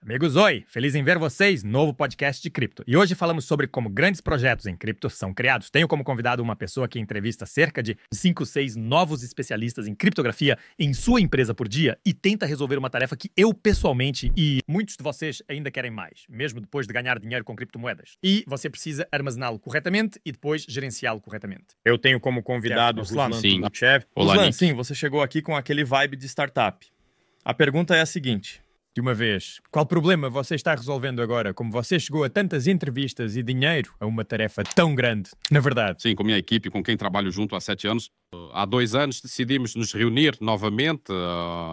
Amigos, oi! Feliz em ver vocês, novo podcast de cripto. E hoje falamos sobre como grandes projetos em cripto são criados. Tenho como convidado uma pessoa que entrevista cerca de 5, 6 novos especialistas em criptografia em sua empresa por dia e tenta resolver uma tarefa que eu pessoalmente e muitos de vocês ainda querem mais, mesmo depois de ganhar dinheiro com criptomoedas. E você precisa armazená-lo corretamente e depois gerenciá-lo corretamente. Eu tenho como convidado Ruslan Tukhchev. Ruslan, sim, você chegou aqui com aquele vibe de startup. A pergunta é a seguinte: de uma vez, qual problema você está resolvendo agora? Como você chegou a tantas entrevistas e dinheiro a uma tarefa tão grande? Na verdade. Sim, com minha equipe, com quem trabalho junto há 7 anos. Há 2 anos decidimos nos reunir novamente,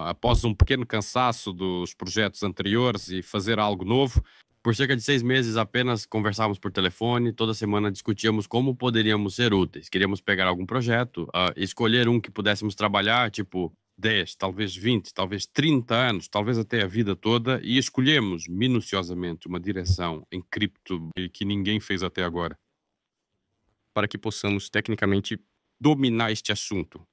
após um pequeno cansaço dos projetos anteriores e fazer algo novo. Por cerca de 6 meses apenas conversávamos por telefone, toda semana discutíamos como poderíamos ser úteis. Queríamos pegar algum projeto, escolher um que pudéssemos trabalhar, tipo 10, talvez 20, talvez 30 anos, talvez até a vida toda, e escolhemos minuciosamente uma direção em cripto que ninguém fez até agora, para que possamos tecnicamente dominar este assunto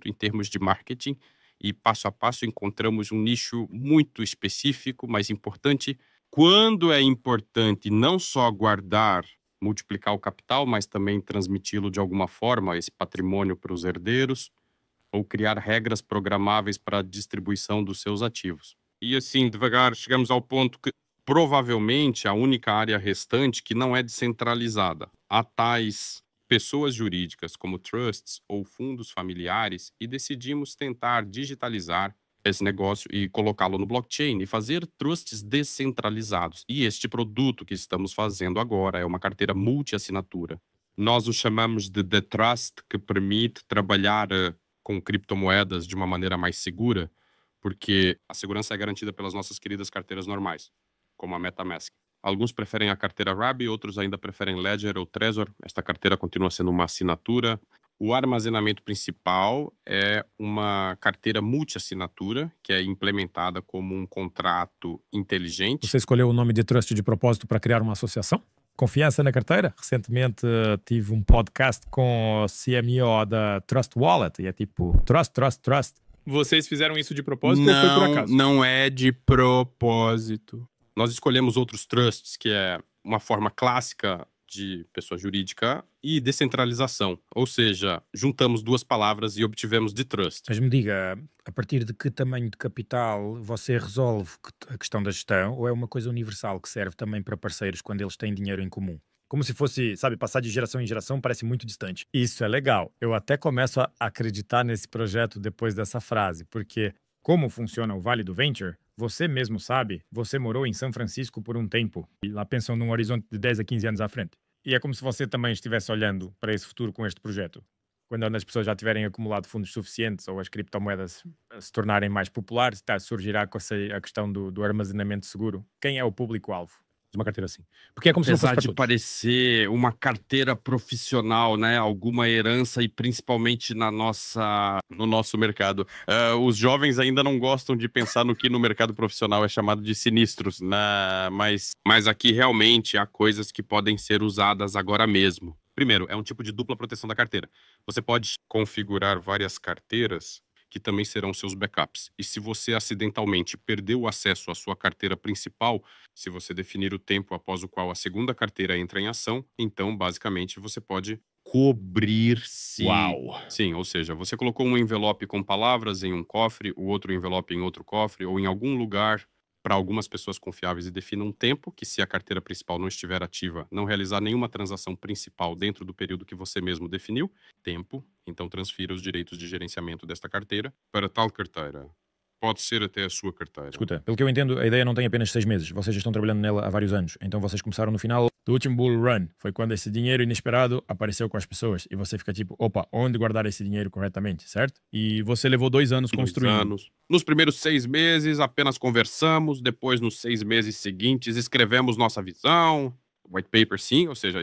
em termos de marketing, e passo a passo encontramos um nicho muito específico, mas importante. Quando é importante não só guardar, multiplicar o capital, mas também transmiti-lo de alguma forma, esse patrimônio para os herdeiros, ou criar regras programáveis para a distribuição dos seus ativos. E assim, devagar, chegamos ao ponto que provavelmente a única área restante que não é descentralizada. Há tais pessoas jurídicas como trusts ou fundos familiares e decidimos tentar digitalizar esse negócio e colocá-lo no blockchain e fazer trusts descentralizados. E este produto que estamos fazendo agora é uma carteira multi-assinatura. Nós o chamamos de The Trust, que permite trabalhar com criptomoedas de uma maneira mais segura, porque a segurança é garantida pelas nossas queridas carteiras normais, como a MetaMask. Alguns preferem a carteira Rabi, outros ainda preferem Ledger ou Trezor. Esta carteira continua sendo uma assinatura. O armazenamento principal é uma carteira multi-assinatura, que é implementada como um contrato inteligente. Você escolheu o nome de Trust de propósito para criar uma associação? Confiança na carteira? Recentemente tive um podcast com o CMO da Trust Wallet e é tipo Trust, Trust, Trust. Vocês fizeram isso de propósito ou foi por acaso? Não é de propósito. Nós escolhemos outros trusts, que é uma forma clássica de pessoa jurídica, e descentralização. Ou seja, juntamos duas palavras e obtivemos de trust. Mas me diga, a partir de que tamanho de capital você resolve a questão da gestão, ou é uma coisa universal que serve também para parceiros quando eles têm dinheiro em comum? Como se fosse, sabe, passar de geração em geração parece muito distante. Isso é legal. Eu até começo a acreditar nesse projeto depois dessa frase, porque como funciona o Vale do Venture, você mesmo sabe, você morou em São Francisco por um tempo e lá pensam num horizonte de 10 a 15 anos à frente. E é como se você também estivesse olhando para esse futuro com este projeto. Quando as pessoas já tiverem acumulado fundos suficientes ou as criptomoedas se tornarem mais populares, surgirá a questão do armazenamento seguro. Quem é o público-alvo de uma carteira assim? Porque é como se não fosse Apesar de parecer uma carteira profissional, né? Alguma herança e principalmente no nosso mercado. Os jovens ainda não gostam de pensar no que no mercado profissional é chamado de sinistros, né? Mas aqui realmente há coisas que podem ser usadas agora mesmo. Primeiro, é um tipo de dupla proteção da carteira. Você pode configurar várias carteiras que também serão seus backups. E se você acidentalmente perdeu o acesso à sua carteira principal, se você definir o tempo após o qual a segunda carteira entra em ação, então, basicamente, você pode cobrir-se. Uau! Sim, ou seja, você colocou um envelope com palavras em um cofre, o outro envelope em outro cofre, ou em algum lugar para algumas pessoas confiáveis e defina um tempo que, se a carteira principal não estiver ativa, não realizar nenhuma transação principal dentro do período que você mesmo definiu, tempo, então transfira os direitos de gerenciamento desta carteira para tal carteira. Pode ser até a sua carteira. Escuta, pelo que eu entendo, a ideia não tem apenas 6 meses. Vocês já estão trabalhando nela há vários anos. Então vocês começaram no final do último bull run. Foi quando esse dinheiro inesperado apareceu com as pessoas. E você fica tipo, opa, onde guardar esse dinheiro corretamente, certo? E você levou 2 anos construindo. 2 anos. Nos primeiros 6 meses apenas conversamos. Depois, nos 6 meses seguintes, escrevemos nossa visão. White paper, sim, ou seja,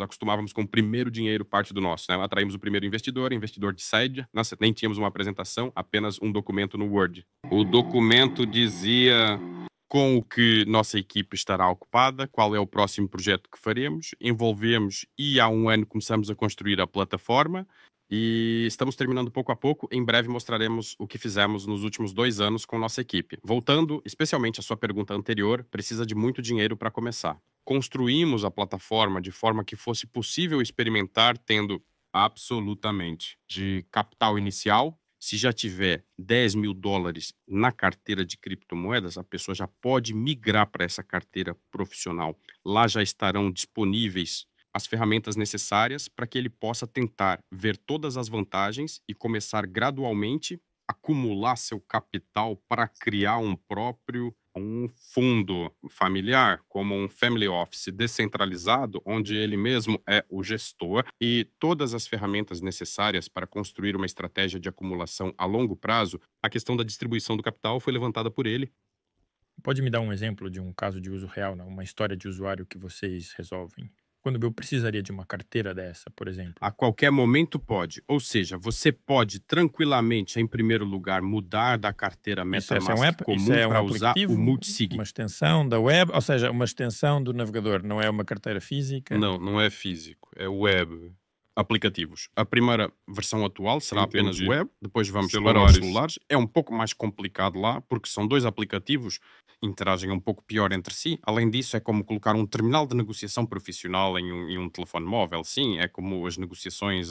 acostumávamos com o primeiro dinheiro parte do nosso, né? Atraímos o primeiro investidor de sede. Nossa, nem tínhamos uma apresentação, apenas um documento no Word. O documento dizia com o que nossa equipe estará ocupada, qual é o próximo projeto que faremos, envolvemos e há um ano começamos a construir a plataforma. E estamos terminando pouco a pouco. Em breve mostraremos o que fizemos nos últimos 2 anos com nossa equipe. Voltando, especialmente à sua pergunta anterior, precisa de muito dinheiro para começar. Construímos a plataforma de forma que fosse possível experimentar tendo absolutamente de capital inicial. Se já tiver 10 mil dólares na carteira de criptomoedas, a pessoa já pode migrar para essa carteira profissional. Lá já estarão disponíveis as ferramentas necessárias para que ele possa tentar ver todas as vantagens e começar gradualmente a acumular seu capital para criar um fundo familiar, como um family office descentralizado, onde ele mesmo é o gestor e todas as ferramentas necessárias para construir uma estratégia de acumulação a longo prazo. A questão da distribuição do capital foi levantada por ele. Pode me dar um exemplo de um caso de uso real, né? Uma história de usuário que vocês resolvem? Quando eu precisaria de uma carteira dessa, por exemplo. A qualquer momento pode. Ou seja, você pode tranquilamente, em primeiro lugar, mudar da carteira Isso é um MetaMask app? comum Isso é um para usar aplicativo? o Multisig. Uma extensão da web? Ou seja, uma extensão do navegador, não é uma carteira física? Não, não é físico, é web. Aplicativos. A primeira versão atual será apenas Entendi. web, depois vamos para os Celulares. celulares. É um pouco mais complicado lá, porque são dois aplicativos, interagem um pouco pior entre si. Além disso, é como colocar um terminal de negociação profissional em um telefone móvel. Sim, é como as negociações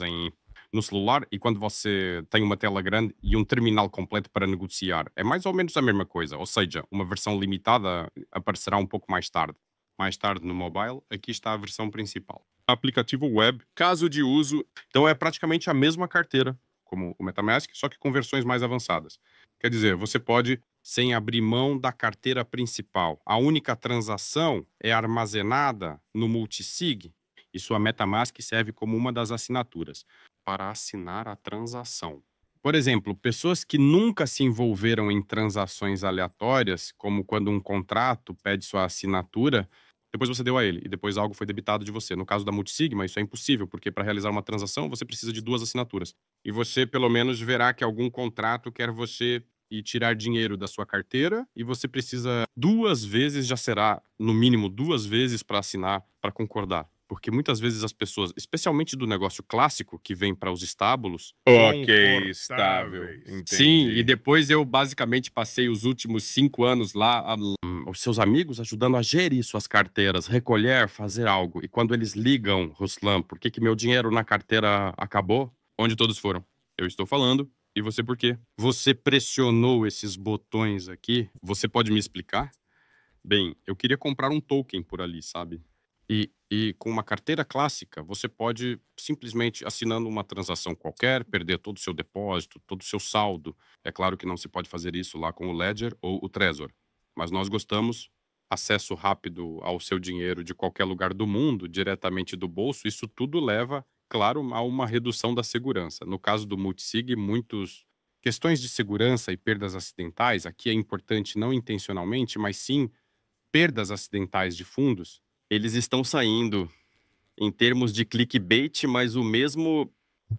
no celular, e quando você tem uma tela grande e um terminal completo para negociar. É mais ou menos a mesma coisa, ou seja, uma versão limitada aparecerá um pouco mais tarde. Mais tarde no mobile, aqui está a versão principal. Aplicativo web, caso de uso. Então é praticamente a mesma carteira, como o MetaMask, só que com versões mais avançadas. Quer dizer, você pode, sem abrir mão da carteira principal. A única transação é armazenada no Multisig e sua MetaMask serve como uma das assinaturas para assinar a transação. Por exemplo, pessoas que nunca se envolveram em transações aleatórias, como quando um contrato pede sua assinatura, depois você deu a ele e depois algo foi debitado de você. No caso da Multisigma, isso é impossível, porque para realizar uma transação você precisa de 2 assinaturas. E você, pelo menos, verá que algum contrato quer você ir tirar dinheiro da sua carteira e você precisa 2 vezes, já será no mínimo 2 vezes para assinar, para concordar. Porque muitas vezes as pessoas, especialmente do negócio clássico, que vem para os estábulos... Ok, estável. Sim, Entendi. e depois eu basicamente passei os últimos 5 anos lá, os seus amigos ajudando a gerir suas carteiras, recolher, fazer algo. E quando eles ligam, Ruslan, por que meu dinheiro na carteira acabou? Onde todos foram? Eu estou falando. E você por quê? Você pressionou esses botões aqui? Você pode me explicar? Bem, eu queria comprar um token por ali, sabe? E com uma carteira clássica, você pode simplesmente, assinando uma transação qualquer, perder todo o seu depósito, todo o seu saldo. É claro que não se pode fazer isso lá com o Ledger ou o Trezor. Mas nós gostamos, acesso rápido ao seu dinheiro de qualquer lugar do mundo, diretamente do bolso. Isso tudo leva, claro, a uma redução da segurança. No caso do Multisig, questões de segurança e perdas acidentais, aqui é importante não intencionalmente, mas sim perdas acidentais de fundos, eles estão saindo em termos de clickbait, mas o mesmo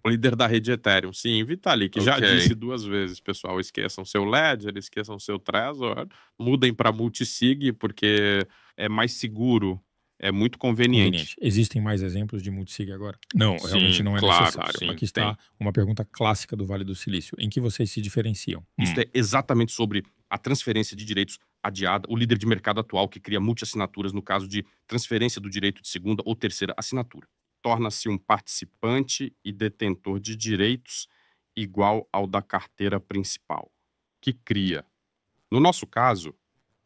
líder da rede Ethereum, sim, Vitalik, já Ok. disse 2 vezes, pessoal, esqueçam seu Ledger, esqueçam seu Trezor, mudem para Multisig, porque é mais seguro, é muito conveniente. Existem mais exemplos de Multisig agora? Não, Sim, realmente não é claro, necessário. sim, Aqui está uma pergunta clássica do Vale do Silício. Em que vocês se diferenciam? Isso é exatamente sobre a transferência de direitos adiada, o líder de mercado atual que cria multi-assinaturas no caso de transferência do direito de segunda ou terceira assinatura. Torna-se um participante e detentor de direitos igual ao da carteira principal, que cria. No nosso caso,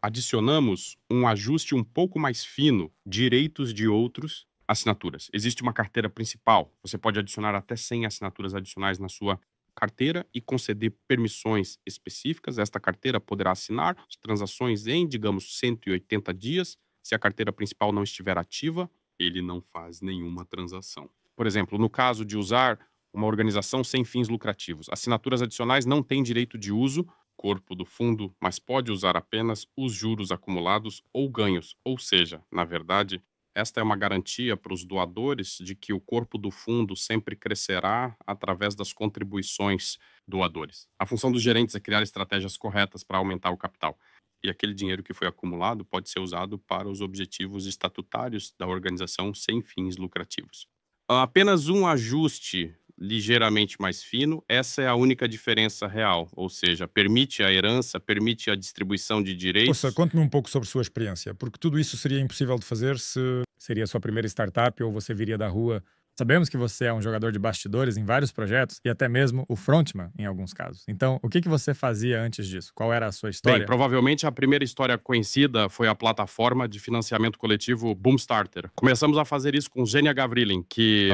adicionamos um ajuste um pouco mais fino, direitos de outros assinaturas. Existe uma carteira principal, você pode adicionar até 100 assinaturas adicionais na sua carteira e conceder permissões específicas. Esta carteira poderá assinar as transações em, digamos, 180 dias. Se a carteira principal não estiver ativa, ele não faz nenhuma transação. Por exemplo, no caso de usar uma organização sem fins lucrativos, assinaturas adicionais não têm direito de uso, corpo do fundo, mas pode usar apenas os juros acumulados ou ganhos. Ou seja, na verdade, esta é uma garantia para os doadores de que o corpo do fundo sempre crescerá através das contribuições doadores. A função dos gerentes é criar estratégias corretas para aumentar o capital. E aquele dinheiro que foi acumulado pode ser usado para os objetivos estatutários da organização sem fins lucrativos. Apenas um ajuste ligeiramente mais fino. Essa é a única diferença real, ou seja, permite a herança, permite a distribuição de Ouça, direitos. conte-me um pouco sobre sua experiência, porque tudo isso seria impossível de fazer se seria a sua primeira startup ou você viria da rua. Sabemos que você é um jogador de bastidores em vários projetos e até mesmo o frontman em alguns casos. Então, o que você fazia antes disso? Qual era a sua Bem, história? provavelmente a primeira história conhecida foi a plataforma de financiamento coletivo Boomstarter. Começamos a fazer isso com Zenia Gavrilin, que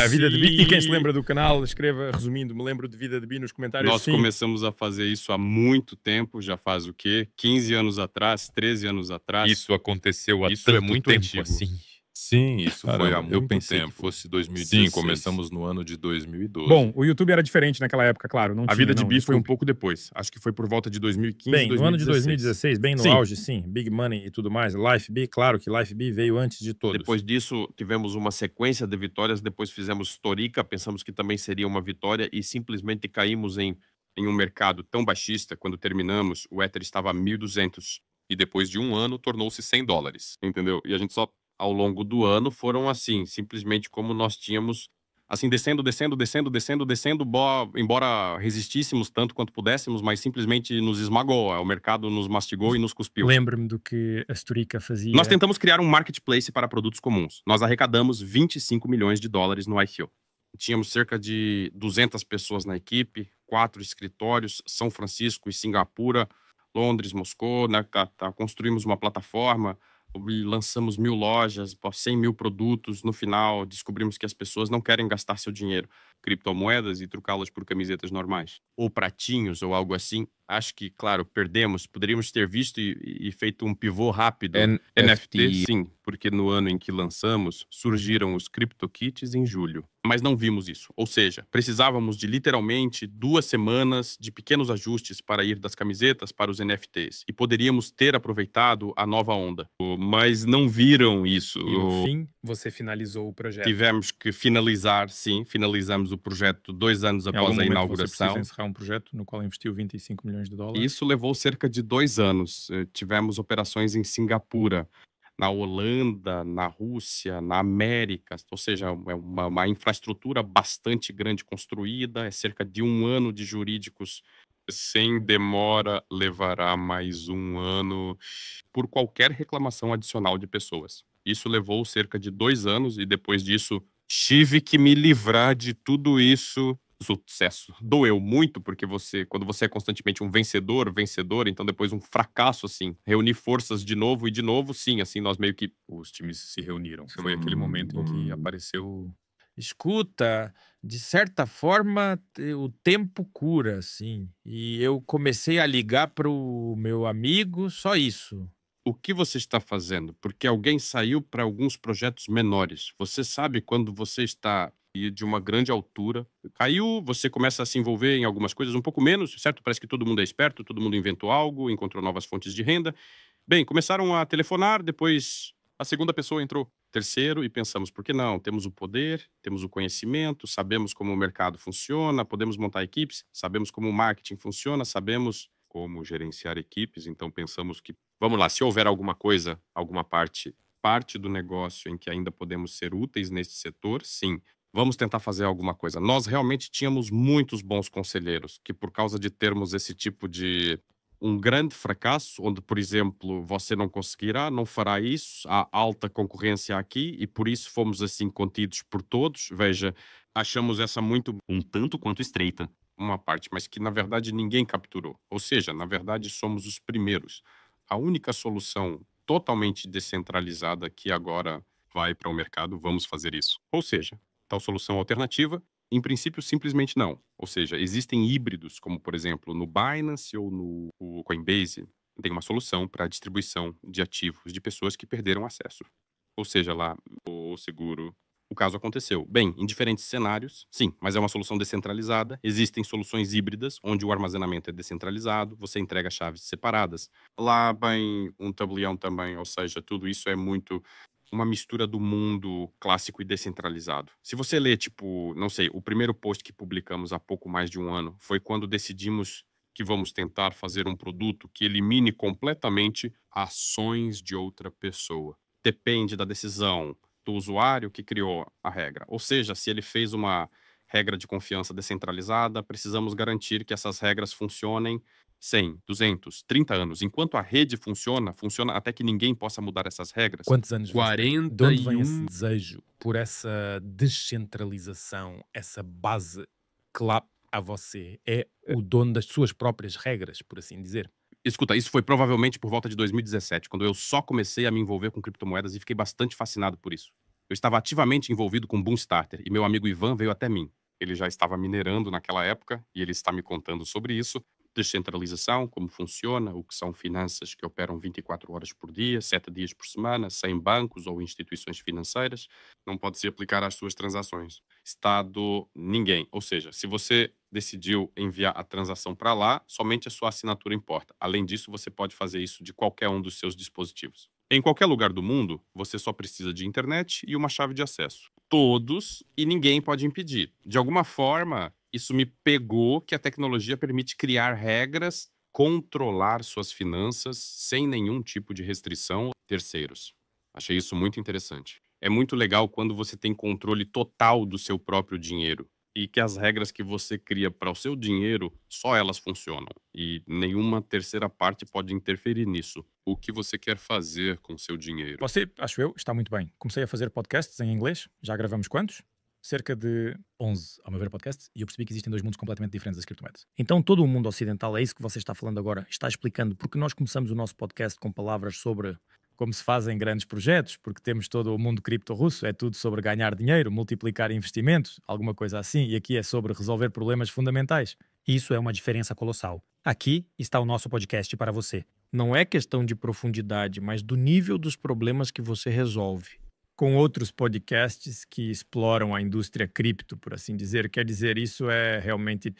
A Vida de Bi. E quem se lembra do canal, escreva, resumindo, me lembro de Vida de Bi nos comentários. nós Sim. começamos a fazer isso há muito tempo, já faz o quê? 15 anos atrás, 13 anos atrás. Isso aconteceu há Isso é tanto muito tempo antigo. assim. Sim, isso foi há Caramba, eu muito pensei tempo. que fosse 2016. Sim, começamos no ano de 2012. Bom, o YouTube era diferente naquela época, claro. Não A tinha, vida de não, Bi foi um desculpe. pouco depois. Acho que foi por volta de 2015, Bem, no ano de 2016, bem no Sim. auge, sim. Big Money e tudo mais. LifeBee, claro que LifeBee veio antes de todos. Depois disso, tivemos uma sequência de vitórias. Depois fizemos Storica, pensamos que também seria uma vitória e simplesmente caímos em um mercado tão baixista. Quando terminamos, o Ether estava a 1.200, E depois de um ano, tornou-se $100. entendeu? E a gente só, ao longo do ano, foram assim, simplesmente como nós tínhamos, assim, descendo, embora resistíssemos tanto quanto pudéssemos, mas simplesmente nos esmagou. O mercado nos mastigou e nos cuspiu. Lembro-me do que a Storica fazia. Nós tentamos criar um marketplace para produtos comuns. Nós arrecadamos $25 milhões no ICO. Tínhamos cerca de 200 pessoas na equipe, 4 escritórios, São Francisco e Singapura, Londres, Moscou, né? Construímos uma plataforma, e lançamos 1.000 lojas, 100 mil produtos. No final, descobrimos que as pessoas não querem gastar seu dinheiro em criptomoedas e trocá-las por camisetas normais. Ou pratinhos, ou algo assim. Acho que, claro, perdemos. Poderíamos ter visto e feito um pivô rápido. NFT, sim, porque no ano em que lançamos, surgiram os CryptoKitties em julho. Mas não vimos isso. Ou seja, precisávamos de literalmente 2 semanas de pequenos ajustes para ir das camisetas para os NFTs. E poderíamos ter aproveitado a nova onda. Mas não viram isso. E no fim, você finalizou o projeto. Tivemos que finalizar, sim, finalizamos o projeto 2 anos Em algum após a momento você inauguração. precisa encerrar um projeto no qual investiu $25 milhões. Isso levou cerca de 2 anos. Tivemos operações em Singapura, na Holanda, na Rússia, na América, ou seja, é uma infraestrutura bastante grande construída, é cerca de 1 ano de jurídicos. Sem demora, levará mais um ano. Por qualquer reclamação adicional de pessoas. Isso levou cerca de 2 anos e depois disso tive que me livrar de tudo isso. Sucesso. Doeu muito, porque quando você é constantemente um vencedor, então depois um fracasso, assim, reunir forças de novo, sim, assim, nós meio que... Os times se reuniram. Foi aquele momento em que apareceu. Escuta, de certa forma, o tempo cura, assim. E eu comecei a ligar pro meu amigo, só isso. O que você está fazendo? Porque alguém saiu para alguns projetos menores. Você sabe quando você está de uma grande altura, caiu, você começa a se envolver em algumas coisas um pouco menos, certo? Parece que todo mundo é esperto, todo mundo inventou algo, encontrou novas fontes de renda. Bem, começaram a telefonar, depois a segunda pessoa entrou, terceiro, e pensamos, por que não? Temos o poder, temos o conhecimento, sabemos como o mercado funciona, podemos montar equipes, sabemos como o marketing funciona, sabemos Como gerenciar equipes, então pensamos que vamos lá, se houver alguma coisa, alguma parte do negócio em que ainda podemos ser úteis nesse setor, sim, vamos tentar fazer alguma coisa. Nós realmente tínhamos muitos bons conselheiros que, por causa de termos esse tipo de um grande fracasso, onde, por exemplo, você não conseguirá, não fará isso, há alta concorrência aqui e por isso fomos assim contidos por todos. Veja, achamos essa muito um tanto quanto estreita. uma parte, mas que na verdade ninguém capturou. Ou seja, na verdade somos os primeiros. A única solução totalmente descentralizada que agora vai para o mercado, vamos fazer isso. ou seja, tal solução alternativa, em princípio, simplesmente não. Ou seja, existem híbridos, como por exemplo no Binance ou no Coinbase, tem uma solução para a distribuição de ativos de pessoas que perderam acesso. Ou seja, lá o seguro. O caso aconteceu. Bem, em diferentes cenários, sim, mas é uma solução descentralizada. Existem soluções híbridas, onde o armazenamento é descentralizado, você entrega chaves separadas. Lá, bem, um tabelião também, ou seja, tudo isso é muito uma mistura do mundo clássico e descentralizado. Se você ler, tipo, não sei, o primeiro post que publicamos há pouco mais de um ano foi quando decidimos que vamos tentar fazer um produto que elimine completamente Ações de outra pessoa. depende da decisão do usuário que criou a regra. Ou seja, se ele fez uma regra de confiança descentralizada, precisamos garantir que essas regras funcionem 100, 200, 30 anos. Enquanto a rede funciona até que ninguém possa mudar essas regras. Quantos anos você tem? De onde vem esse 41. desejo por essa descentralização, essa base que lá a você é o dono das suas próprias regras, por assim dizer? Escuta, isso foi provavelmente por volta de 2017, quando eu só comecei a me envolver com criptomoedas e fiquei bastante fascinado por isso. Eu estava ativamente envolvido com Boomstarter e meu amigo Ivan veio até mim. Ele já estava minerando naquela época e ele está me contando sobre isso. Descentralização, como funciona, o que são finanças que operam 24 horas por dia, 7 dias por semana, sem bancos ou instituições financeiras. Não pode se aplicar às suas transações. Estado, ninguém. Ou seja, se você decidiu enviar a transação para lá, somente a sua assinatura importa. Além disso, você pode fazer isso de qualquer um dos seus dispositivos. Em qualquer lugar do mundo, você só precisa de internet e uma chave de acesso. Todos, e ninguém pode impedir. De alguma forma, isso me pegou que a tecnologia permite criar regras, controlar suas finanças sem nenhum tipo de restrição a terceiros. Achei isso muito interessante. É muito legal quando você tem controle total do seu próprio dinheiro e que as regras que você cria para o seu dinheiro, só elas funcionam e nenhuma terceira parte pode interferir nisso. O que você quer fazer com seu dinheiro? Você, acho eu, está muito bem. Comecei a fazer podcasts em inglês. Já gravamos quantos? Cerca de 11, ao meu ver, podcasts, e eu percebi que existem dois mundos completamente diferentes das criptomoedas. Então todo o mundo ocidental, é isso que você está falando agora, está explicando porque nós começamos o nosso podcast com palavras sobre como se fazem grandes projetos, porque temos todo o mundo cripto-russo, é tudo sobre ganhar dinheiro, multiplicar investimentos, alguma coisa assim, e aqui é sobre resolver problemas fundamentais. Isso é uma diferença colossal. Aqui está o nosso podcast para você. Não é questão de profundidade, mas do nível dos problemas que você resolve. Com outros podcasts que exploram a indústria cripto, por assim dizer. Quer dizer, isso é realmente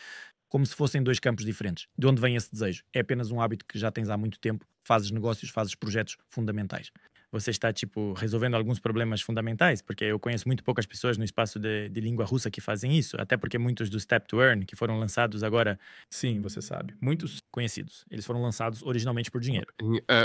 como se fossem dois campos diferentes. De onde vem esse desejo? É apenas um hábito que já tens há muito tempo. Fazes negócios, fazes projetos fundamentais. Você está, resolvendo alguns problemas fundamentais, porque eu conheço muito poucas pessoas no espaço de língua russa que fazem isso, até porque muitos do Step to Earn, que foram lançados agora, sim, você sabe, muitos conhecidos. Eles foram lançados originalmente por dinheiro.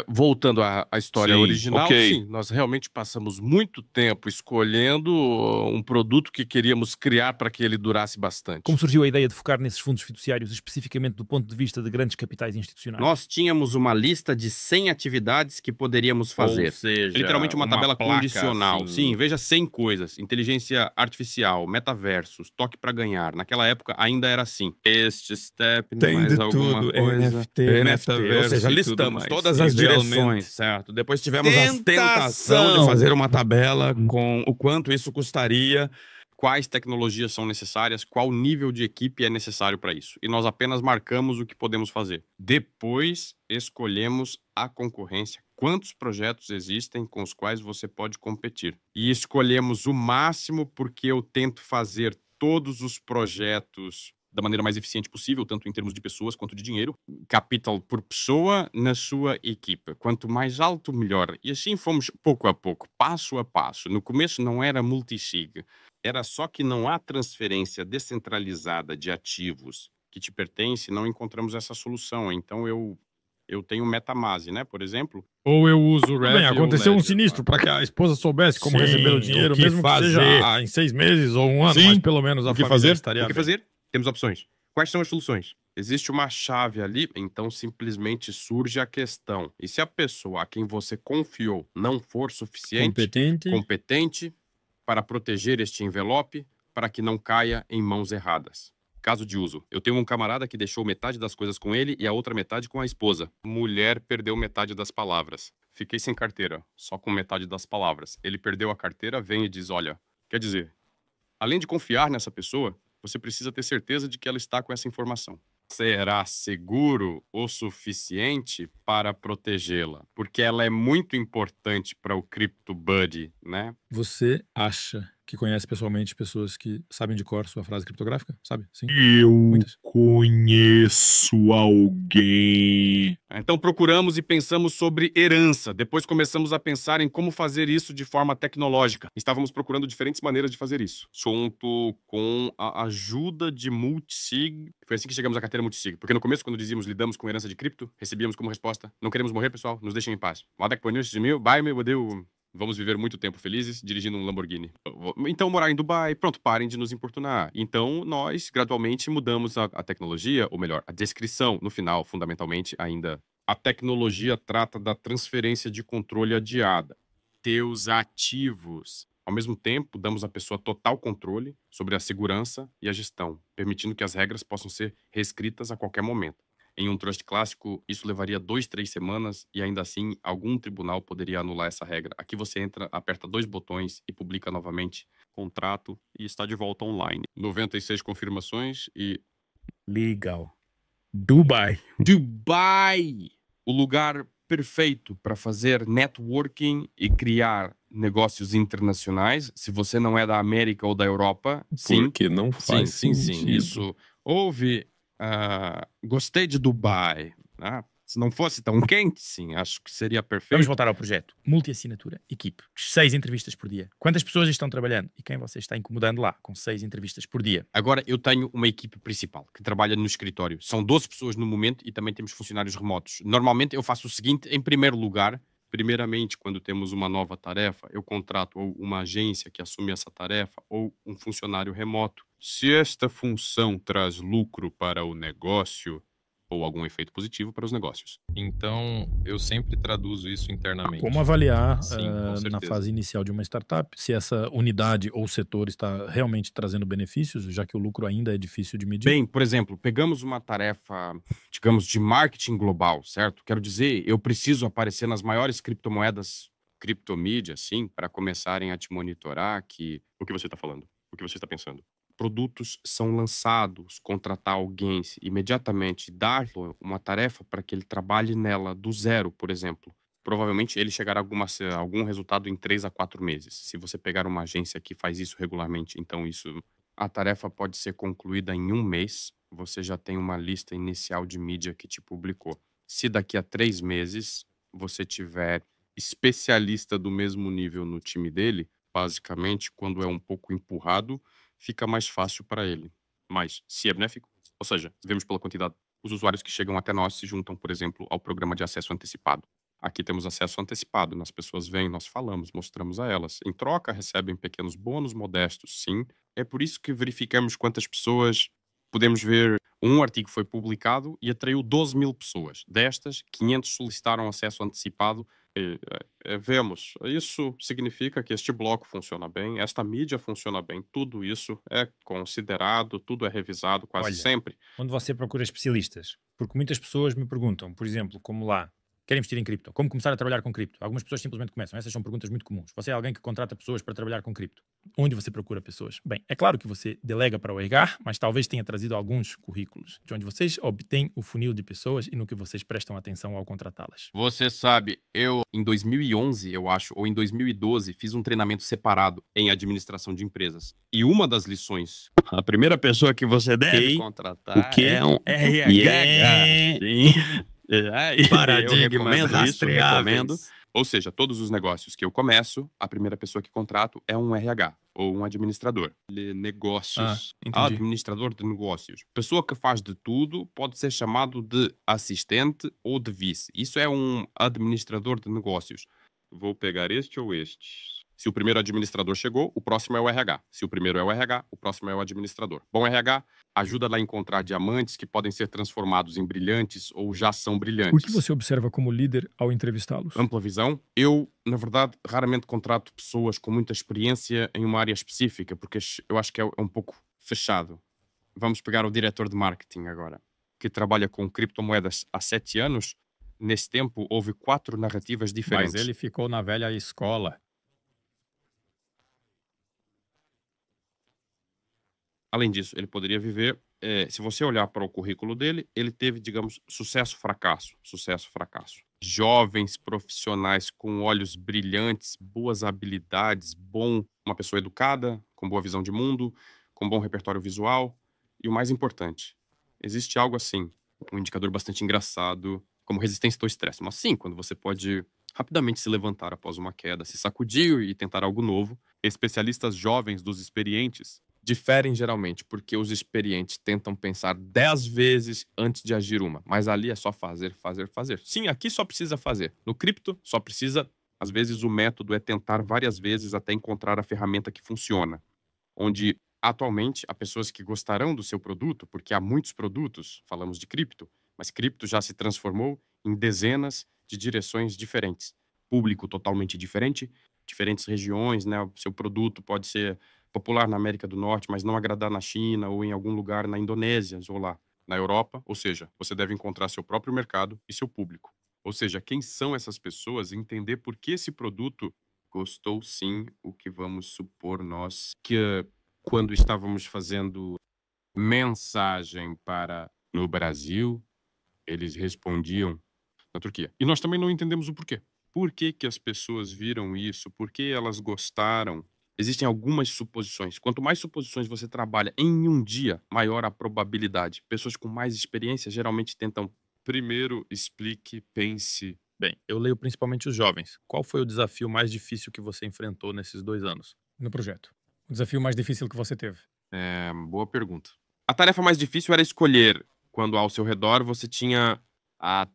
Voltando à história Sim, original, ok. sim, nós realmente passamos muito tempo escolhendo um produto que queríamos criar para que ele durasse bastante. Como surgiu a ideia de focar nesses fundos fiduciários, especificamente do ponto de vista de grandes capitais institucionais? Nós tínhamos uma lista de 100 atividades que poderíamos fazer. Ou seja, Literalmente uma tabela placa, condicional. assim. Sim, veja 100 coisas. Inteligência artificial, metaversos, toque para ganhar. Naquela época ainda era assim. Este step, mais alguma coisa. NFT, Ou seja, e tudo listamos mais. todas E as realmente- direções, certo? Depois tivemos a Tentação tentação de fazer uma tabela com o quanto isso custaria, quais tecnologias são necessárias, qual nível de equipe é necessário para isso. E nós apenas marcamos o que podemos fazer. Depois, escolhemos a concorrência. Quantos projetos existem com os quais você pode competir? E escolhemos o máximo porque eu tento fazer todos os projetos da maneira mais eficiente possível, tanto em termos de pessoas quanto de dinheiro. Capital por pessoa na sua equipa. Quanto mais alto, melhor. E assim fomos pouco a pouco, passo a passo. No começo não era multisig. Era só que não há transferência descentralizada de ativos que te pertence, não encontramos essa solução. Então eu tenho MetaMask, né, por exemplo. Ou eu uso o Bem, Ref. aconteceu um sinistro para que a esposa soubesse como Sim, receber o dinheiro, o que mesmo fazer. que seja em 6 meses ou um ano, Sim, mas pelo menos a o que família fazer? estaria O que bem. fazer? Temos opções. Quais são as soluções? Existe uma chave ali, então simplesmente surge a questão. E se a pessoa a quem você confiou não for suficiente competente para proteger este envelope, para que não caia em mãos erradas? Caso de uso. Eu tenho um camarada que deixou metade das coisas com ele e a outra metade com a esposa. Mulher perdeu metade das palavras. Fiquei sem carteira, só com metade das palavras. Ele perdeu a carteira, vem e diz, olha, quer dizer, além de confiar nessa pessoa, você precisa ter certeza de que ela está com essa informação. Será seguro o suficiente para protegê-la? Porque ela é muito importante para o CryptoBuddy, né? Você acha que conhece pessoalmente pessoas que sabem de cor sua frase criptográfica? Sabe? Sim. Eu Muitas. conheço alguém. Então procuramos e pensamos sobre herança. Depois começamos a pensar em como fazer isso de forma tecnológica. Estávamos procurando diferentes maneiras de fazer isso. Junto com a ajuda de multisig. Foi assim que chegamos à carteira multisig. Porque no começo, quando dizíamos lidamos com herança de cripto, recebíamos como resposta: não queremos morrer, pessoal, nos deixem em paz. Vamos viver muito tempo felizes dirigindo um Lamborghini. Então, morar em Dubai, pronto, parem de nos importunar. Então, nós gradualmente mudamos a tecnologia, ou melhor, a descrição. No final, fundamentalmente, ainda a tecnologia trata da transferência de controle adiada. Teus ativos. Ao mesmo tempo, damos à pessoa total controle sobre a segurança e a gestão, permitindo que as regras possam ser reescritas a qualquer momento. Em um trust clássico, isso levaria 2, 3 semanas e ainda assim algum tribunal poderia anular essa regra. Aqui você entra, aperta 2 botões e publica novamente contrato e está de volta online. 96 confirmações e... Legal. Dubai. Dubai! O lugar perfeito para fazer networking e criar negócios internacionais. Se você não é da América ou da Europa, sim. Porque não faz Sim. sentido. Isso. Houve... gostei de Dubai. Se não fosse tão quente, sim, acho que seria perfeito. Vamos voltar ao projeto. Multi-assinatura, equipe. 6 entrevistas por dia. Quantas pessoas estão trabalhando? E quem você está incomodando lá com 6 entrevistas por dia? Agora, eu tenho uma equipe principal que trabalha no escritório. São 12 pessoas no momento e também temos funcionários remotos. Normalmente, eu faço o seguinte, em primeiro lugar... Primeiramente, quando temos uma nova tarefa, eu contrato ou uma agência que assume essa tarefa ou um funcionário remoto. Se esta função traz lucro para o negócio, Ou algum efeito positivo para os negócios. Então, eu sempre traduzo isso internamente. Como avaliar Sim, com na certeza. fase inicial de uma startup se essa unidade ou setor está realmente trazendo benefícios, já que o lucro ainda é difícil de medir? Bem, por exemplo, pegamos uma tarefa, digamos, de marketing global, certo? Quero dizer, eu preciso aparecer nas maiores criptomoedas, criptomídia, sim, para começarem a te monitorar que... O que você está falando? O que você está pensando? Produtos são lançados, contratar alguém imediatamente, dar-lhe uma tarefa para que ele trabalhe nela do zero, por exemplo. Provavelmente ele chegará a algum resultado em 3 a 4 meses. Se você pegar uma agência que faz isso regularmente, então a tarefa pode ser concluída em 1 mês. Você já tem uma lista inicial de mídia que te publicou. Se daqui a 3 meses você tiver especialista do mesmo nível no time dele, basicamente, quando é um pouco empurrado, fica mais fácil para ele. Mas, se é benéfico, ou seja, vemos pela quantidade, os usuários que chegam até nós se juntam, por exemplo, ao programa de acesso antecipado. Aqui temos acesso antecipado, as pessoas vêm, nós falamos, mostramos a elas. Em troca, recebem pequenos bônus modestos, sim. É por isso que verificamos quantas pessoas... Podemos ver, um artigo foi publicado e atraiu 12 mil pessoas. Destas, 500 solicitaram acesso antecipado. Vemos, isso significa que este bloco funciona bem, esta mídia funciona bem, tudo isso é considerado, tudo é revisado quase Olha, sempre. Onde você procura especialistas? Porque muitas pessoas me perguntam, por exemplo, como lá, querem investir em cripto, como começar a trabalhar com cripto? Algumas pessoas simplesmente começam, essas são perguntas muito comuns. Você é alguém que contrata pessoas para trabalhar com cripto. Onde você procura pessoas? Bem, é claro que você delega para o RH, mas talvez tenha trazido alguns currículos, de onde vocês obtêm o funil de pessoas e no que vocês prestam atenção ao contratá-las. Você sabe, eu em 2011, eu acho, ou em 2012, fiz um treinamento separado em administração de empresas. E uma das lições... A primeira pessoa que você deve contratar é um RH. Sim. Paradigmas rastreáveis. Ou seja, todos os negócios que eu começo, a primeira pessoa que contrato é um RH ou um administrador. Negócios. Entendi. Administrador de negócios. Pessoa que faz de tudo pode ser chamado de assistente ou de vice. Isso é um administrador de negócios. Vou pegar este ou este. Se o primeiro administrador chegou, o próximo é o RH. Se o primeiro é o RH, o próximo é o administrador. Bom RH ajuda lá a encontrar diamantes que podem ser transformados em brilhantes ou já são brilhantes. O que você observa como líder ao entrevistá-los? Ampla visão. Eu, na verdade, raramente contrato pessoas com muita experiência em uma área específica, porque eu acho que é um pouco fechado. Vamos pegar o diretor de marketing agora, que trabalha com criptomoedas há 7 anos. Nesse tempo, houve 4 narrativas diferentes. Mas ele ficou na velha escola. Além disso, ele poderia viver... se você olhar para o currículo dele, ele teve, digamos, sucesso-fracasso. Sucesso-fracasso. Jovens profissionais com olhos brilhantes, boas habilidades, uma pessoa educada, com boa visão de mundo, com bom repertório visual. E o mais importante, existe algo assim, um indicador bastante engraçado, como resistência ao estresse. Mas sim, quando você pode rapidamente se levantar após uma queda, se sacudir e tentar algo novo. Especialistas jovens dos experientes diferem geralmente, porque os experientes tentam pensar 10 vezes antes de agir uma. Mas ali é só fazer. Sim, aqui só precisa fazer. No cripto, só precisa Às vezes o método é tentar várias vezes até encontrar a ferramenta que funciona. Onde, atualmente, há pessoas que gostarão do seu produto, porque há muitos produtos, falamos de cripto, mas cripto já se transformou em dezenas de direções diferentes. Público totalmente diferente, diferentes regiões, né? O seu produto pode ser popular na América do Norte, mas não agradar na China ou em algum lugar na Indonésia ou lá na Europa. Ou seja, você deve encontrar seu próprio mercado e seu público. Ou seja, quem são essas pessoas, entender por que esse produto gostou sim, o que vamos supor nós que quando estávamos fazendo mensagem para no Brasil, eles respondiam na Turquia. E nós também não entendemos o porquê. Por que que as pessoas viram isso? Por que elas gostaram? Existem algumas suposições. Quanto mais suposições você trabalha em um dia, maior a probabilidade. Pessoas com mais experiência geralmente tentam primeiro explique, pense. Bem, eu leio principalmente os jovens. Qual foi o desafio mais difícil que você enfrentou nesses 2 anos? No projeto. O desafio mais difícil que você teve. Boa pergunta. A tarefa mais difícil era escolher quando ao seu redor você tinha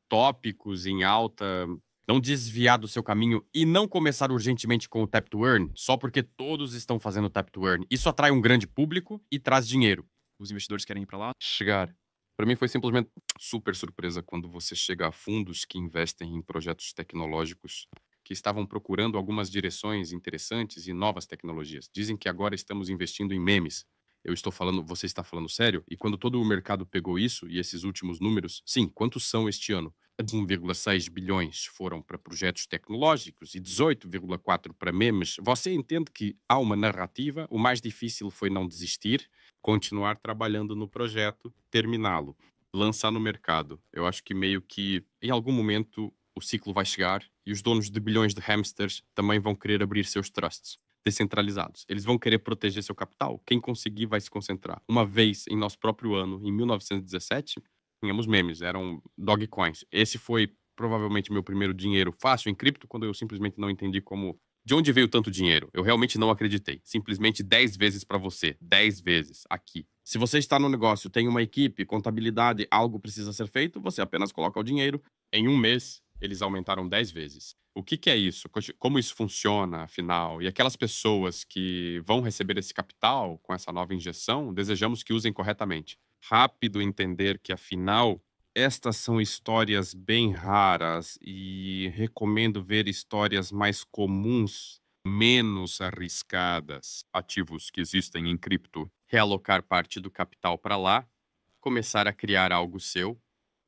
tópicos em alta, não desviar do seu caminho e não começar urgentemente com o tap to earn, só porque todos estão fazendo tap to earn. Isso atrai um grande público e traz dinheiro. Os investidores querem ir para lá? Chegar. Para mim foi simplesmente super surpresa quando você chega a fundos que investem em projetos tecnológicos que estavam procurando algumas direções interessantes e novas tecnologias. Dizem que agora estamos investindo em memes. Eu estou falando, você está falando sério? E quando todo o mercado pegou isso e esses últimos números, sim, quantos são este ano? 1,6 bilhões foram para projetos tecnológicos e 18,4 para memes. Você entende que há uma narrativa, o mais difícil foi não desistir, continuar trabalhando no projeto, terminá-lo, lançar no mercado. Eu acho que meio que em algum momento o ciclo vai chegar e os donos de bilhões de hamsters também vão querer abrir seus trusts descentralizados. Eles vão querer proteger seu capital. Quem conseguir vai se concentrar. Uma vez em nosso próprio ano, em 1917, tínhamos memes, eram Dogecoins. Esse foi provavelmente meu primeiro dinheiro fácil em cripto, quando eu simplesmente não entendi como... De onde veio tanto dinheiro? Eu realmente não acreditei. Simplesmente 10 vezes para você. 10 vezes aqui. Se você está no negócio, tem uma equipe, contabilidade, algo precisa ser feito, você apenas coloca o dinheiro. Em um mês, eles aumentaram 10 vezes. O que é isso? Como isso funciona, afinal? E aquelas pessoas que vão receber esse capital com essa nova injeção, desejamos que usem corretamente. Rápido entender que, afinal, estas são histórias bem raras e recomendo ver histórias mais comuns, menos arriscadas. Ativos que existem em cripto. Realocar parte do capital para lá, começar a criar algo seu.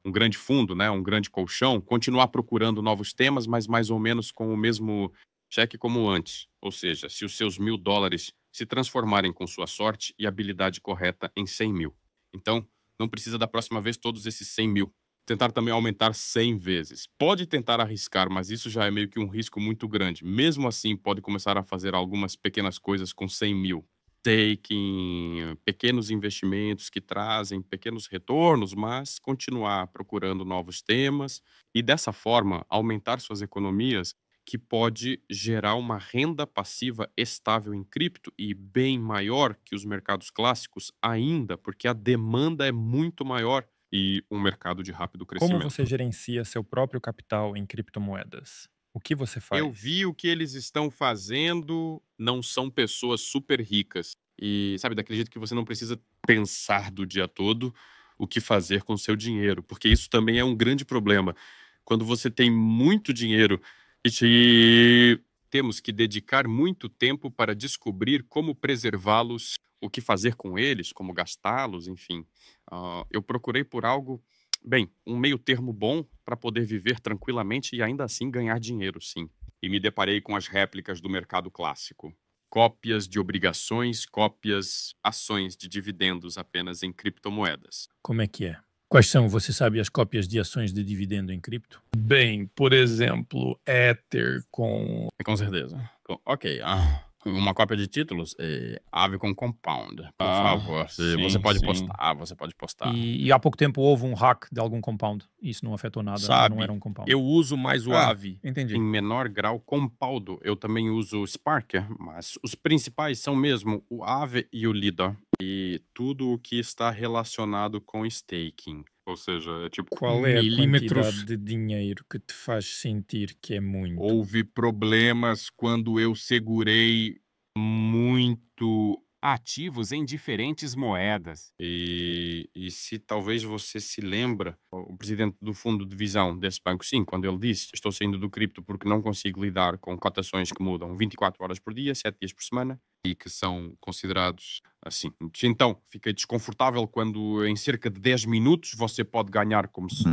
Um grande fundo, né? Um grande colchão, continuar procurando novos temas, mas mais ou menos com o mesmo cheque como antes. Ou seja, se os seus $1.000 se transformarem com sua sorte e habilidade correta em 100 mil. Então, não precisa da próxima vez todos esses 100 mil. Tentar também aumentar 100 vezes. Pode tentar arriscar, mas isso já é meio que um risco muito grande. Mesmo assim, pode começar a fazer algumas pequenas coisas com 100 mil. Taking, pequenos investimentos que trazem pequenos retornos, mas continuar procurando novos temas e dessa forma aumentar suas economias, que pode gerar uma renda passiva estável em cripto e bem maior que os mercados clássicos ainda, porque a demanda é muito maior e um mercado de rápido Como crescimento. você gerencia seu próprio capital em criptomoedas? O que você faz? Eu vi o que eles estão fazendo, não são pessoas super ricas. E, sabe, daquele jeito que você não precisa pensar do dia todo o que fazer com o seu dinheiro, porque isso também é um grande problema. Quando você tem muito dinheiro e temos que dedicar muito tempo para descobrir como preservá-los, o que fazer com eles, como gastá-los, enfim. Eu procurei por algo... Bem, um meio termo bom para poder viver tranquilamente e ainda assim ganhar dinheiro, sim. E me deparei com as réplicas do mercado clássico. Cópias de obrigações, cópias, ações de dividendos apenas em criptomoedas. Como é que é? Quais são, você sabe, as cópias de ações de dividendo em cripto? Bem, por exemplo, Ether com... Com certeza. Ok, uma cópia de títulos, Aave com Compound. Por favor, você pode postar. E há pouco tempo houve um hack de algum compound. Isso não afetou nada, Sabe, não era um compound. eu uso mais o Aave. Entendi. Em menor grau, Compaundo. Eu também uso o Sparker, mas os principais são mesmo o Aave e o Lida. E tudo o que está relacionado com staking. Ou seja, é tipo, Qual é a Milímetros. quantidade de dinheiro que te faz sentir que é muito? Houve problemas quando eu segurei muito Ativos em diferentes moedas. E se talvez você se lembra, o presidente do fundo de visão desse banco, sim, quando ele disse estou saindo do cripto porque não consigo lidar com cotações que mudam 24 horas por dia, 7 dias por semana, e que são considerados assim. Então, fiquei desconfortável quando em cerca de 10 minutos você pode ganhar como se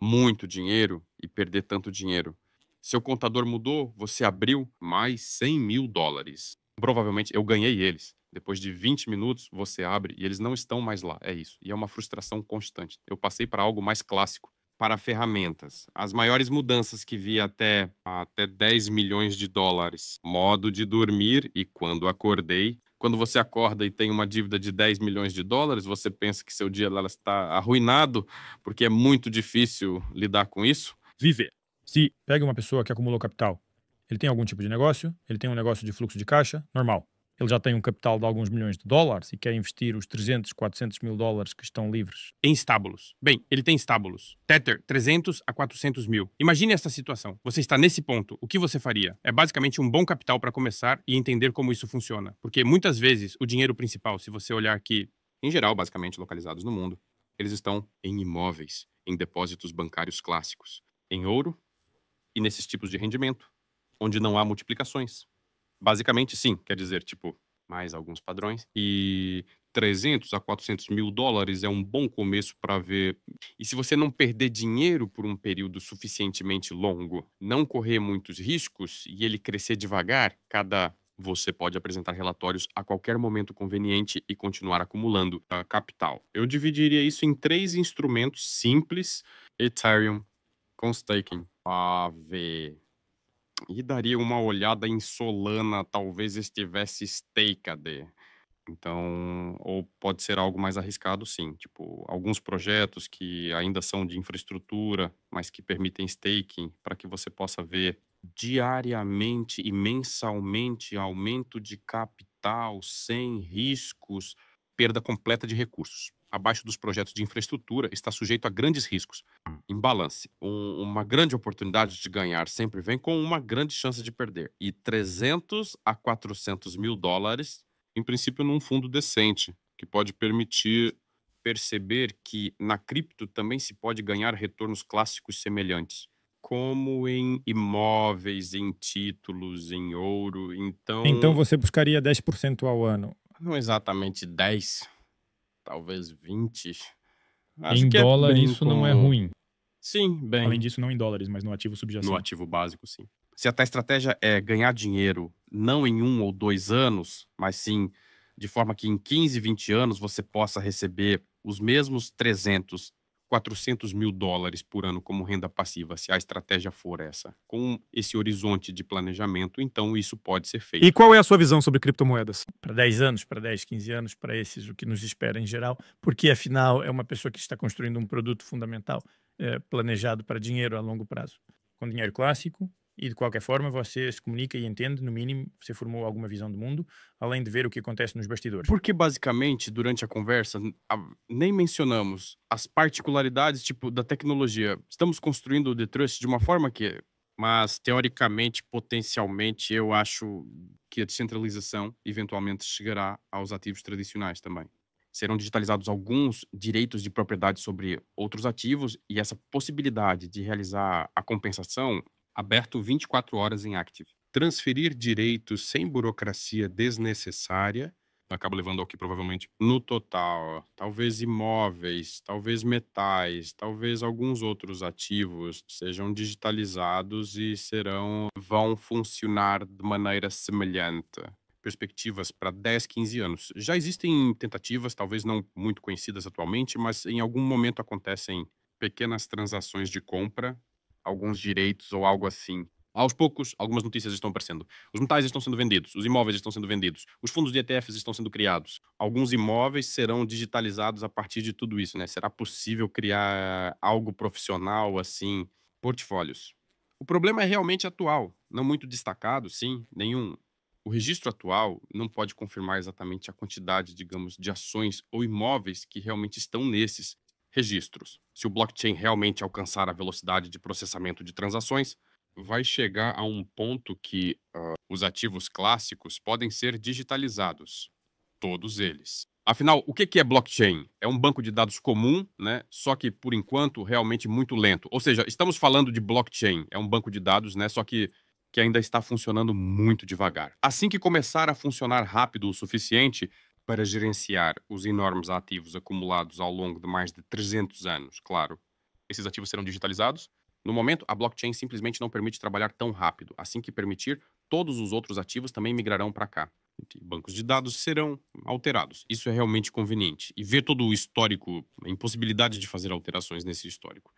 muito dinheiro e perder tanto dinheiro. Seu contador mudou, você abriu mais 100 mil dólares. Provavelmente eu ganhei eles. Depois de 20 minutos, você abre e eles não estão mais lá. É isso. E é uma frustração constante. Eu passei para algo mais clássico. Para ferramentas. As maiores mudanças que vi até 10 milhões de dólares. Modo de dormir e quando acordei. Quando você acorda e tem uma dívida de 10 milhões de dólares, você pensa que seu dia lá está arruinado, porque é muito difícil lidar com isso. Viver. Se pega uma pessoa que acumulou capital, ele tem algum tipo de negócio, ele tem um negócio de fluxo de caixa, normal. Ele já tem um capital de alguns milhões de dólares e quer investir os 300, 400 mil dólares que estão livres. Em estábulos. Bem, ele tem estábulos. Tether, 300 a 400 mil. Imagine esta situação. Você está nesse ponto. O que você faria? É basicamente um bom capital para começar e entender como isso funciona. Porque muitas vezes o dinheiro principal, se você olhar aqui, Em geral, basicamente localizados no mundo, eles estão em imóveis, em depósitos bancários clássicos, em ouro e nesses tipos de rendimento, onde não há multiplicações. Basicamente, sim, quer dizer, tipo, mais alguns padrões. E 300 a 400 mil dólares é um bom começo para ver. E se você não perder dinheiro por um período suficientemente longo, não correr muitos riscos e ele crescer devagar, você pode apresentar relatórios a qualquer momento conveniente e continuar acumulando capital. Eu dividiria isso em 3 instrumentos simples: Ethereum com staking, AV. E daria uma olhada em Solana, talvez estivesse staked. Então, ou pode ser algo mais arriscado, sim. Tipo, alguns projetos que ainda são de infraestrutura, mas que permitem staking, para que você possa ver diariamente e mensalmente aumento de capital sem riscos, perda completa de recursos. Abaixo dos projetos de infraestrutura, está sujeito a grandes riscos. Em balance, uma grande oportunidade de ganhar sempre vem com uma grande chance de perder. E 300 a 400 mil dólares, em princípio, num fundo decente, que pode permitir perceber que na cripto também se pode ganhar retornos clássicos semelhantes, como em imóveis, em títulos, em ouro. Então você buscaria 10% ao ano. Não exatamente 10, talvez 20. Em dólar isso não é ruim. Sim, bem. Além disso, não em dólares, mas no ativo subjacente. No ativo básico, sim. Se a tua estratégia é ganhar dinheiro não em 1 ou 2 anos, mas sim de forma que em 15, 20 anos você possa receber os mesmos 300, 400 mil dólares por ano como renda passiva, se a estratégia for essa, com esse horizonte de planejamento, então isso pode ser feito. E qual é a sua visão sobre criptomoedas? Para 10 anos, para 10, 15 anos, para esses, o que nos espera em geral, porque afinal é uma pessoa que está construindo um produto fundamental planejado para dinheiro a longo prazo, com dinheiro clássico, e de qualquer forma você se comunica e entende, no mínimo, você formou alguma visão do mundo, além de ver o que acontece nos bastidores. Porque basicamente, durante a conversa, nem mencionamos as particularidades tipo da tecnologia. Estamos construindo o The Trust de uma forma que, mas teoricamente, potencialmente, eu acho que a descentralização eventualmente chegará aos ativos tradicionais também. Serão digitalizados alguns direitos de propriedade sobre outros ativos e essa possibilidade de realizar a compensação aberto 24 horas em Active. Transferir direitos sem burocracia desnecessária acaba levando ao que provavelmente no total, talvez imóveis, talvez metais, talvez alguns outros ativos sejam digitalizados e vão funcionar de maneira semelhante. Perspectivas para 10, 15 anos. Já existem tentativas, talvez não muito conhecidas atualmente, mas em algum momento acontecem pequenas transações de compra, alguns direitos ou algo assim. Aos poucos, algumas notícias estão aparecendo. Os metais estão sendo vendidos, os imóveis estão sendo vendidos, os fundos de ETFs estão sendo criados. Alguns imóveis serão digitalizados a partir de tudo isso, né? Será possível criar algo profissional assim, portfólios. O problema é realmente atual, não muito destacado, sim, nenhum. O registro atual não pode confirmar exatamente a quantidade, digamos, de ações ou imóveis que realmente estão nesses. registros. Se o blockchain realmente alcançar a velocidade de processamento de transações, vai chegar a um ponto que os ativos clássicos podem ser digitalizados. Todos eles. Afinal, o que é blockchain? É um banco de dados comum, né? Só que, por enquanto, realmente muito lento. Ou seja, estamos falando de blockchain. É um banco de dados, né? Só que ainda está funcionando muito devagar. Assim que começar a funcionar rápido o suficiente para gerenciar os enormes ativos acumulados ao longo de mais de 300 anos, claro, esses ativos serão digitalizados. No momento, a blockchain simplesmente não permite trabalhar tão rápido. Assim que permitir, todos os outros ativos também migrarão para cá. Bancos de dados serão alterados. Isso é realmente conveniente. E ver todo o histórico, a impossibilidade de fazer alterações nesse histórico,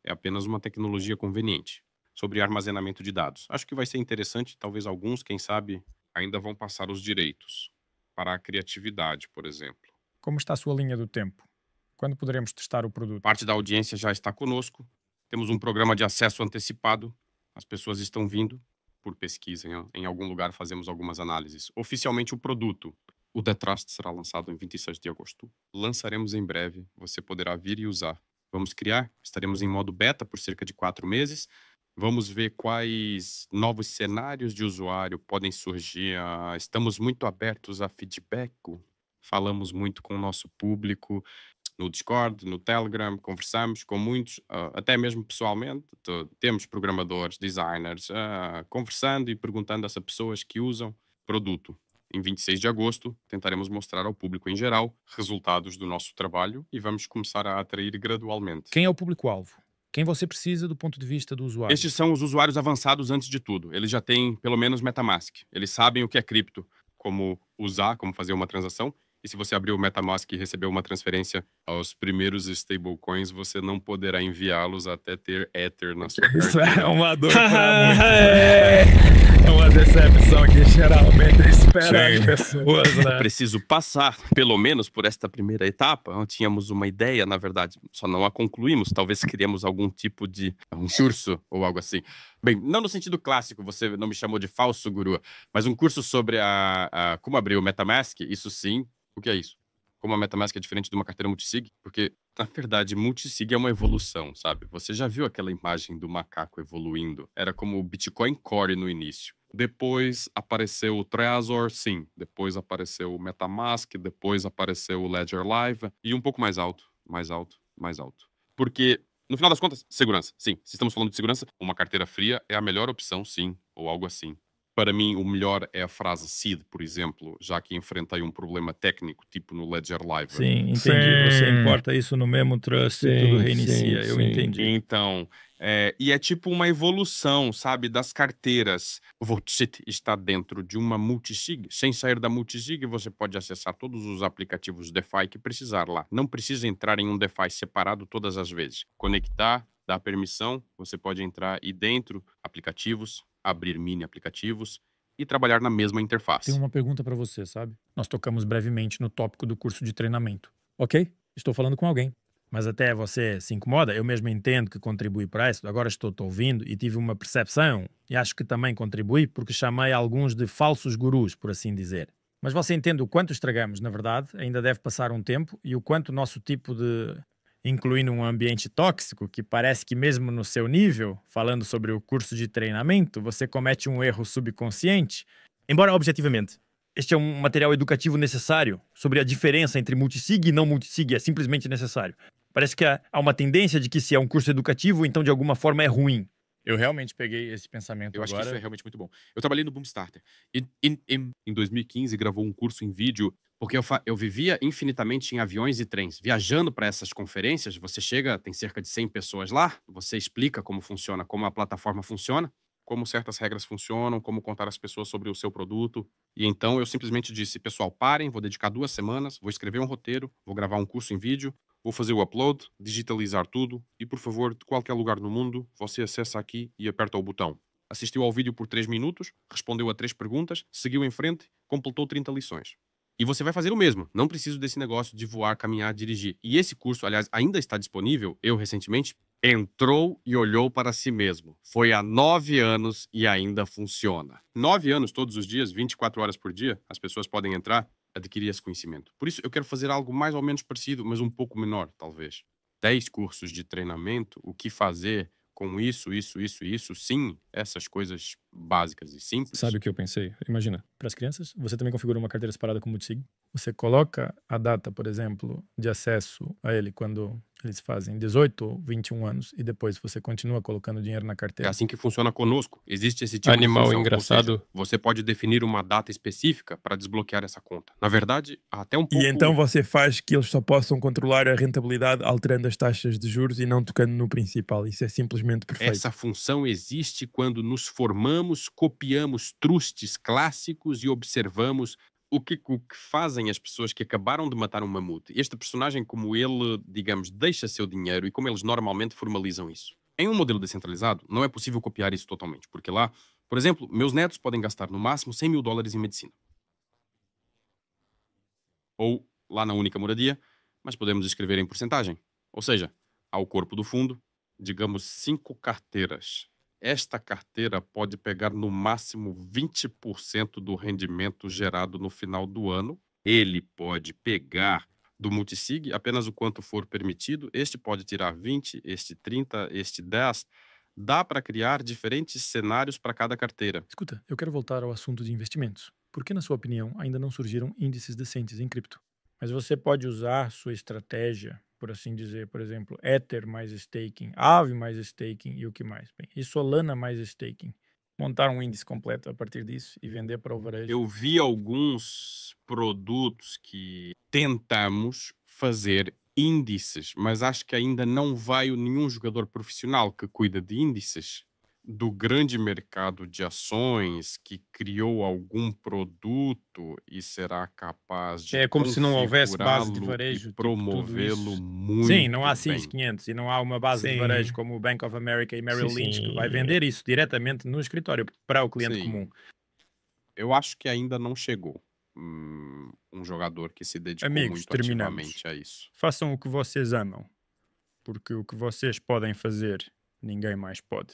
é apenas uma tecnologia conveniente. Sobre armazenamento de dados. Acho que vai ser interessante, talvez alguns, quem sabe, ainda vão passar os direitos para a criatividade, por exemplo. Como está a sua linha do tempo? Quando poderemos testar o produto? Parte da audiência já está conosco. Temos um programa de acesso antecipado. As pessoas estão vindo por pesquisa. Em algum lugar fazemos algumas análises. Oficialmente o produto. O The Trust será lançado em 26 de agosto. Lançaremos em breve. Você poderá vir e usar. Vamos criar. Estaremos em modo beta por cerca de 4 meses. Vamos ver quais novos cenários de usuário podem surgir. Estamos muito abertos a feedback. Falamos muito com o nosso público no Discord, no Telegram, conversamos com muitos, até mesmo pessoalmente. Temos programadores, designers, conversando e perguntando a pessoas que usam o produto. Em 26 de agosto, tentaremos mostrar ao público em geral resultados do nosso trabalho e vamos começar a atrair gradualmente. Quem é o público-alvo? Quem você precisa do ponto de vista do usuário? Estes são os usuários avançados antes de tudo. Eles já têm, pelo menos, MetaMask. Eles sabem o que é cripto, como usar, como fazer uma transação. E se você abrir o MetaMask e receber uma transferência aos primeiros stablecoins, você não poderá enviá-los até ter Ether na sua carteira. Isso é uma dor para muitos. É uma decepção que geralmente espera as pessoas, né? Preciso passar, pelo menos, por esta primeira etapa. Tínhamos uma ideia, na verdade, só não a concluímos. Talvez criemos algum tipo de um curso ou algo assim. Bem, não no sentido clássico, você não me chamou de falso guru, mas um curso sobre como abrir o MetaMask, isso sim. O que é isso? Como a MetaMask é diferente de uma carteira multisig? Porque, na verdade, multisig é uma evolução, sabe? Você já viu aquela imagem do macaco evoluindo? Era como o Bitcoin Core no início. Depois apareceu o Trezor, sim. Depois apareceu o MetaMask, depois apareceu o Ledger Live. E um pouco mais alto, mais alto, mais alto. Porque, no final das contas, segurança. Sim, se estamos falando de segurança, uma carteira fria é a melhor opção, sim. Ou algo assim. Para mim, o melhor é a frase seed, por exemplo, já que enfrentei um problema técnico, tipo no Ledger Live. Sim, entendi. Sim. Você importa isso no mesmo trust e tudo reinicia. Eu entendi. Então, e é tipo uma evolução, sabe, das carteiras. O Voxit está dentro de uma multisig. Sem sair da multisig, você pode acessar todos os aplicativos DeFi que precisar lá. Não precisa entrar em um DeFi separado todas as vezes. Conectar, dar permissão, você pode entrar e dentro aplicativos, abrir mini aplicativos e trabalhar na mesma interface. Tenho uma pergunta para você, sabe? Nós tocamos brevemente no tópico do curso de treinamento. Ok? Estou falando com alguém. Mas até você se incomoda? Eu mesmo entendo que contribui para isso. Agora estou ouvindo e tive uma percepção e acho que também contribui porque chamei alguns de falsos gurus, por assim dizer. Mas você entende o quanto estragamos, na verdade, ainda deve passar um tempo e o quanto o nosso tipo de... incluindo um ambiente tóxico, que parece que mesmo no seu nível, falando sobre o curso de treinamento, você comete um erro subconsciente. Embora, objetivamente, este é um material educativo necessário sobre a diferença entre multisig e não multisig, é simplesmente necessário. Parece que há uma tendência de que se é um curso educativo, então de alguma forma é ruim. Eu realmente peguei esse pensamento agora. Eu acho que isso é realmente muito bom. Eu trabalhei no Boomstarter. E em 2015 gravou um curso em vídeo, porque eu vivia infinitamente em aviões e trens. Viajando para essas conferências, você chega, tem cerca de 100 pessoas lá, você explica como funciona, como a plataforma funciona, como certas regras funcionam, como contar às pessoas sobre o seu produto. E então eu simplesmente disse, pessoal, parem, vou dedicar 2 semanas, vou escrever um roteiro, vou gravar um curso em vídeo, vou fazer o upload, digitalizar tudo e, por favor, de qualquer lugar no mundo, você acessa aqui e aperta o botão. Assistiu ao vídeo por 3 minutos, respondeu a 3 perguntas, seguiu em frente, completou 30 lições. E você vai fazer o mesmo. Não preciso desse negócio de voar, caminhar, dirigir. E esse curso, aliás, ainda está disponível. Eu, recentemente, entrou e olhou para si mesmo. Foi há 9 anos e ainda funciona. 9 anos todos os dias, 24 horas por dia, as pessoas podem entrar, adquirir esse conhecimento. Por isso, eu quero fazer algo mais ou menos parecido, mas um pouco menor, talvez. 10 cursos de treinamento, o que fazer com isso, sim, essas coisas básicas e simples. Sabe o que eu pensei? Imagina. Para as crianças, você também configura uma carteira separada com multisig. Você coloca a data, por exemplo, de acesso a ele quando eles fazem 18 ou 21 anos e depois você continua colocando dinheiro na É carteira. assim que funciona conosco. Existe esse tipo Animal de função. engraçado. Ou seja, você pode definir uma data específica para desbloquear essa conta. Na verdade, até um pouco... E então você faz que eles só possam controlar a rentabilidade alterando as taxas de juros e não tocando no principal. Isso é simplesmente perfeito. Essa função existe quando nos formamos, copiamos trustes clássicos e observamos o que fazem as pessoas que acabaram de matar um mamute. Este personagem, como ele, digamos, deixa seu dinheiro e como eles normalmente formalizam isso. Em um modelo descentralizado, não é possível copiar isso totalmente, porque lá, por exemplo, meus netos podem gastar no máximo $100 mil em medicina. Ou lá na única moradia, mas podemos escrever em porcentagem. Ou seja, ao corpo do fundo, digamos 5 carteiras. Esta carteira pode pegar no máximo 20% do rendimento gerado no final do ano. Ele pode pegar do multisig apenas o quanto for permitido. Este pode tirar 20, este 30, este 10. Dá para criar diferentes cenários para cada carteira. Escuta, eu quero voltar ao assunto de investimentos. Por que, na sua opinião, ainda não surgiram índices decentes em cripto? Mas você pode usar sua estratégia, por assim dizer, por exemplo, Ether mais staking, Aave mais staking e o que mais? Bem, e Solana mais staking. Montar um índice completo a partir disso e vender para o varejo. Eu vi alguns produtos que tentamos fazer índices, mas acho que ainda não veio nenhum jogador profissional que cuida de índices do grande mercado de ações que criou algum produto e será capaz de É como se não houvesse base de configurá-lo varejo, e tipo, tudo promovê-lo isso. muito Sim, não há bem. CIS 500 e não há uma base de Sim. varejo como o Bank of America e Merrill Sim, Lynch sim. que vai vender isso diretamente no escritório para o cliente Sim. comum. Eu acho que ainda não chegou um jogador que se dedicou Amigos, muito terminamos. ativamente a isso. Façam o que vocês amam, porque o que vocês podem fazer, ninguém mais pode.